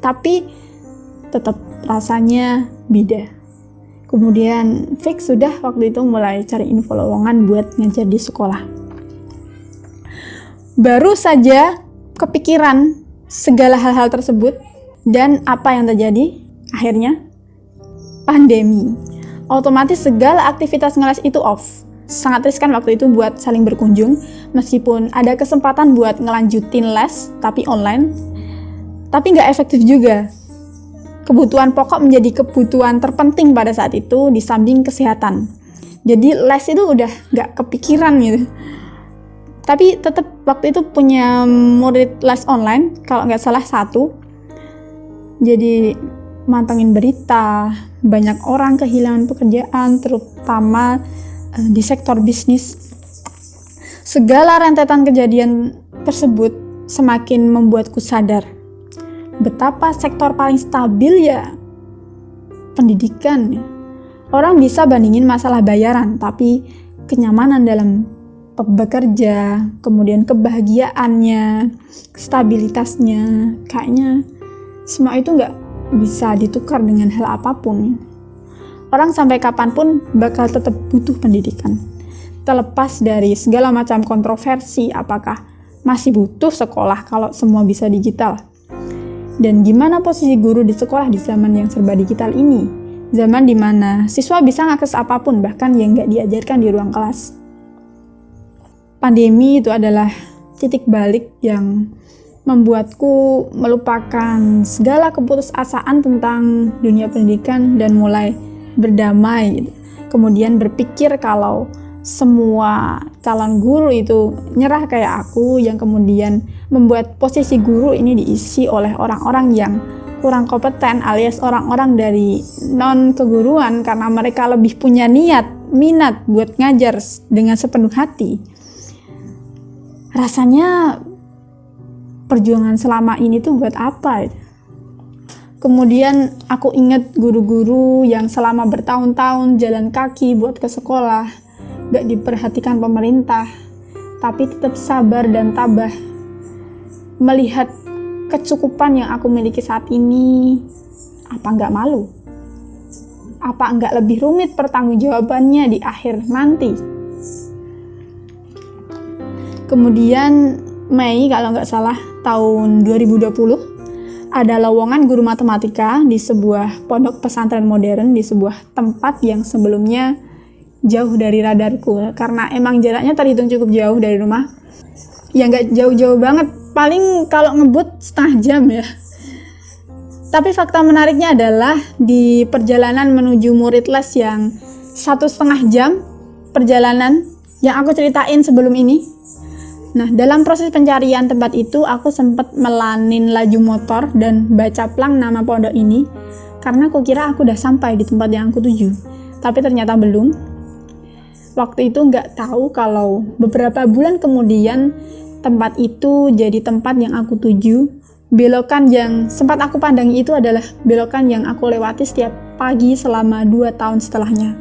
tapi tetap rasanya beda. Kemudian fix sudah waktu itu mulai cari info lowongan buat ngajar di sekolah. Baru saja kepikiran segala hal-hal tersebut, dan apa yang terjadi? Akhirnya pandemi. Otomatis segala aktivitas ngeles itu off. Sangat riskan waktu itu buat saling berkunjung, meskipun ada kesempatan buat ngelanjutin les tapi online, tapi nggak efektif juga. Kebutuhan pokok menjadi kebutuhan terpenting pada saat itu di samping kesehatan. Jadi les itu udah nggak kepikiran gitu. Tapi tetap waktu itu punya murid les online, kalau nggak salah 1. Jadi mantengin berita, banyak orang kehilangan pekerjaan, terutama di sektor bisnis. Segala rentetan kejadian tersebut semakin membuatku sadar betapa sektor paling stabil ya pendidikan. Orang bisa bandingin masalah bayaran, tapi kenyamanan dalam bekerja, kemudian kebahagiaannya, stabilitasnya, kayaknya semua itu nggak bisa ditukar dengan hal apapun. Orang sampai kapanpun bakal tetap butuh pendidikan. Terlepas dari segala macam kontroversi, apakah masih butuh sekolah kalau semua bisa digital? Dan gimana posisi guru di sekolah di zaman yang serba digital ini? Zaman dimana siswa bisa ngakses apapun, bahkan yang nggak diajarkan di ruang kelas. Pandemi itu adalah titik balik yang membuatku melupakan segala keputusasaan tentang dunia pendidikan dan mulai berdamai gitu. Kemudian berpikir kalau semua calon guru itu nyerah kayak aku, yang kemudian membuat posisi guru ini diisi oleh orang-orang yang kurang kompeten alias orang-orang dari non-keguruan karena mereka lebih punya minat buat ngajar dengan sepenuh hati. Rasanya perjuangan selama ini tuh buat apa? Kemudian aku ingat guru-guru yang selama bertahun-tahun jalan kaki buat ke sekolah, gak diperhatikan pemerintah, tapi tetap sabar dan tabah. Melihat kecukupan yang aku miliki saat ini, apa gak malu? Apa gak lebih rumit pertanggungjawabannya di akhir nanti? Kemudian Mei kalau nggak salah tahun 2020 ada lowongan guru matematika di sebuah pondok pesantren modern di sebuah tempat yang sebelumnya jauh dari radarku karena emang jaraknya terhitung cukup jauh dari rumah. Ya nggak jauh-jauh banget, paling kalau ngebut setengah jam ya. Tapi fakta menariknya adalah di perjalanan menuju murid les yang 1,5 jam perjalanan yang aku ceritain sebelum ini. Nah, dalam proses pencarian tempat itu, aku sempat melanin laju motor dan baca plang nama pondok ini karena aku kira aku udah sampai di tempat yang aku tuju. Tapi ternyata belum. Waktu itu nggak tahu kalau beberapa bulan kemudian tempat itu jadi tempat yang aku tuju. Belokan yang sempat aku pandangi itu adalah belokan yang aku lewati setiap pagi selama 2 tahun setelahnya.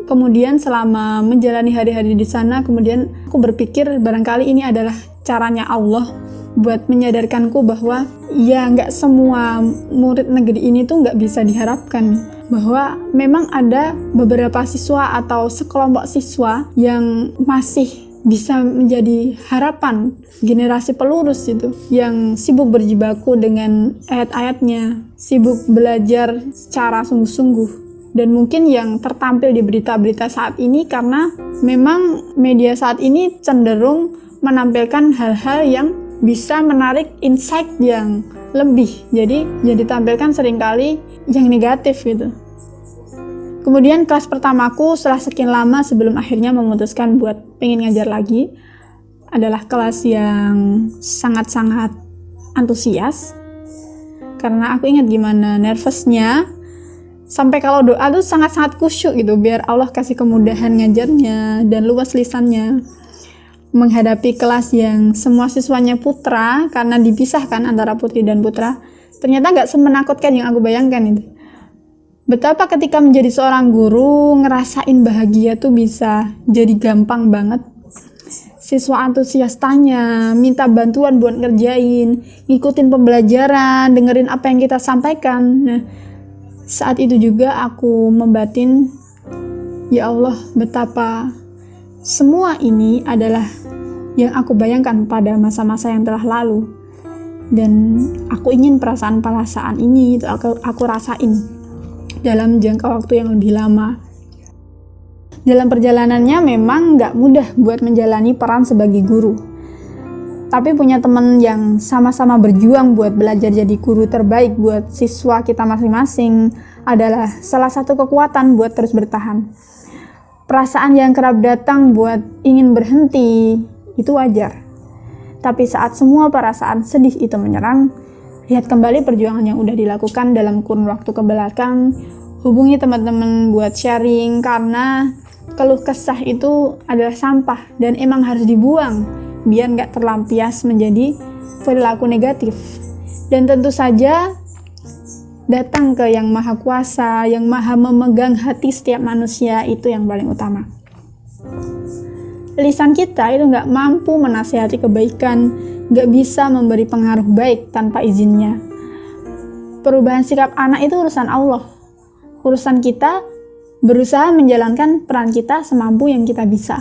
Kemudian selama menjalani hari-hari di sana, kemudian aku berpikir barangkali ini adalah caranya Allah buat menyadarkanku bahwa ya nggak semua murid negeri ini tuh nggak bisa diharapkan. Bahwa memang ada beberapa siswa atau sekelompok siswa yang masih bisa menjadi harapan generasi pelurus itu, yang sibuk berjibaku dengan ayat-ayatnya, sibuk belajar secara sungguh-sungguh. Dan mungkin yang tertampil di berita-berita saat ini karena memang media saat ini cenderung menampilkan hal-hal yang bisa menarik insight yang lebih. Jadi yang ditampilkan seringkali yang negatif gitu. Kemudian kelas pertamaku setelah sekian lama sebelum akhirnya memutuskan buat pengen ngajar lagi adalah kelas yang sangat-sangat antusias. Karena aku ingat gimana nervousnya, sampai kalau doa tuh sangat-sangat khusyuk gitu, biar Allah kasih kemudahan ngajarnya dan luas lisannya. Menghadapi kelas yang semua siswanya putra, karena dipisahkan antara putri dan putra, ternyata gak semenakutkan yang aku bayangkan itu. Betapa ketika menjadi seorang guru, ngerasain bahagia tuh bisa jadi gampang banget. siswa antusias tanya, minta bantuan buat ngerjain, ngikutin pembelajaran, dengerin apa yang kita sampaikan. Nah, saat itu juga aku membatin, ya Allah, betapa semua ini adalah yang aku bayangkan pada masa-masa yang telah lalu. Dan aku ingin perasaan-perasaan ini itu aku rasain dalam jangka waktu yang lebih lama. Dalam perjalanannya memang gak mudah buat menjalani peran sebagai guru. Tapi punya teman yang sama-sama berjuang buat belajar jadi guru terbaik buat siswa kita masing-masing adalah salah satu kekuatan buat terus bertahan. Perasaan yang kerap datang buat ingin berhenti itu wajar. Tapi saat semua perasaan sedih itu menyerang, lihat kembali perjuangan yang udah dilakukan dalam kurun waktu kebelakang. Hubungi teman-teman buat sharing, karena keluh kesah itu adalah sampah dan emang harus dibuang biar gak terlampias menjadi perilaku negatif. Dan tentu saja datang ke yang maha kuasa, yang maha memegang hati setiap manusia, itu yang paling utama. Lisan kita itu gak mampu menasihati kebaikan, gak bisa memberi pengaruh baik tanpa izinnya. Perubahan sikap anak itu urusan Allah. Urusan kita berusaha menjalankan peran kita semampu yang kita bisa.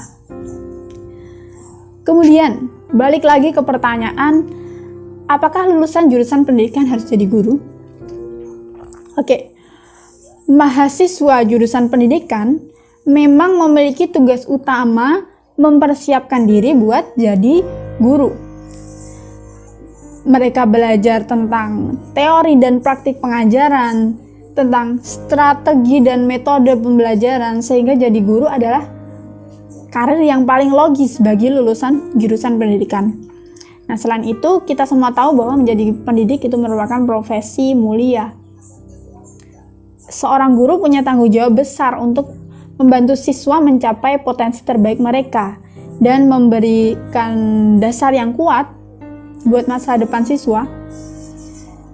Kemudian, balik lagi ke pertanyaan, apakah lulusan jurusan pendidikan harus jadi guru? Oke, mahasiswa jurusan pendidikan memang memiliki tugas utama mempersiapkan diri buat jadi guru. Mereka belajar tentang teori dan praktik pengajaran, tentang strategi dan metode pembelajaran, sehingga jadi guru adalah karir yang paling logis bagi lulusan jurusan pendidikan. Nah, selain itu, kita semua tahu bahwa menjadi pendidik itu merupakan profesi mulia. Seorang guru punya tanggung jawab besar untuk membantu siswa mencapai potensi terbaik mereka dan memberikan dasar yang kuat buat masa depan siswa.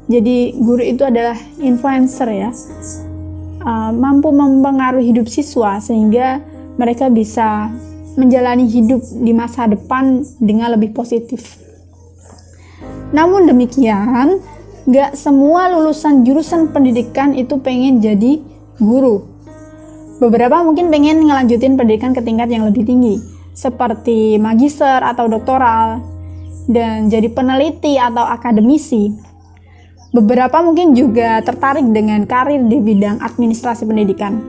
Jadi guru itu adalah influencer ya, mampu mempengaruhi hidup siswa sehingga mereka bisa menjalani hidup di masa depan dengan lebih positif. Namun demikian, gak semua lulusan jurusan pendidikan itu pengen jadi guru. Beberapa mungkin pengen ngelanjutin pendidikan ke tingkat yang lebih tinggi, seperti magister atau doktoral, dan jadi peneliti atau akademisi. Beberapa mungkin juga tertarik dengan karir di bidang administrasi pendidikan.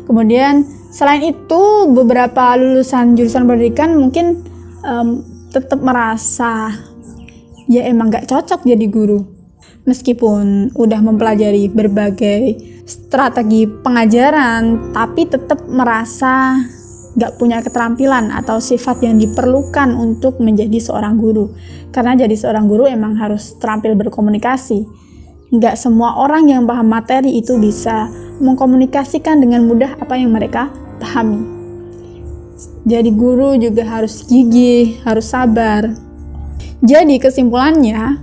Kemudian, selain itu, beberapa lulusan jurusan pendidikan mungkin tetap merasa ya emang gak cocok jadi guru. Meskipun udah mempelajari berbagai strategi pengajaran, tapi tetap merasa gak punya keterampilan atau sifat yang diperlukan untuk menjadi seorang guru. Karena jadi seorang guru emang harus terampil berkomunikasi. Gak semua orang yang paham materi itu bisa mengkomunikasikan dengan mudah apa yang mereka pahami. Jadi guru juga harus gigih, harus sabar. Jadi kesimpulannya,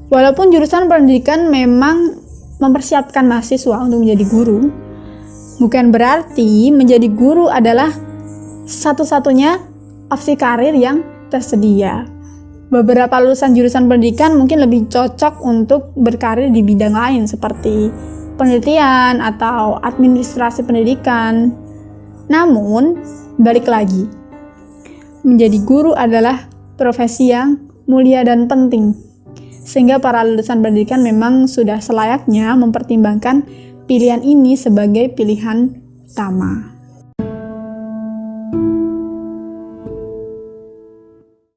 walaupun jurusan pendidikan memang mempersiapkan mahasiswa untuk menjadi guru, bukan berarti menjadi guru adalah satu-satunya opsi karir yang tersedia. Beberapa lulusan jurusan pendidikan mungkin lebih cocok untuk berkarir di bidang lain seperti penelitian atau administrasi pendidikan. Namun, balik lagi, menjadi guru adalah profesi yang mulia dan penting. Sehingga para lulusan pendidikan memang sudah selayaknya mempertimbangkan pilihan ini sebagai pilihan utama.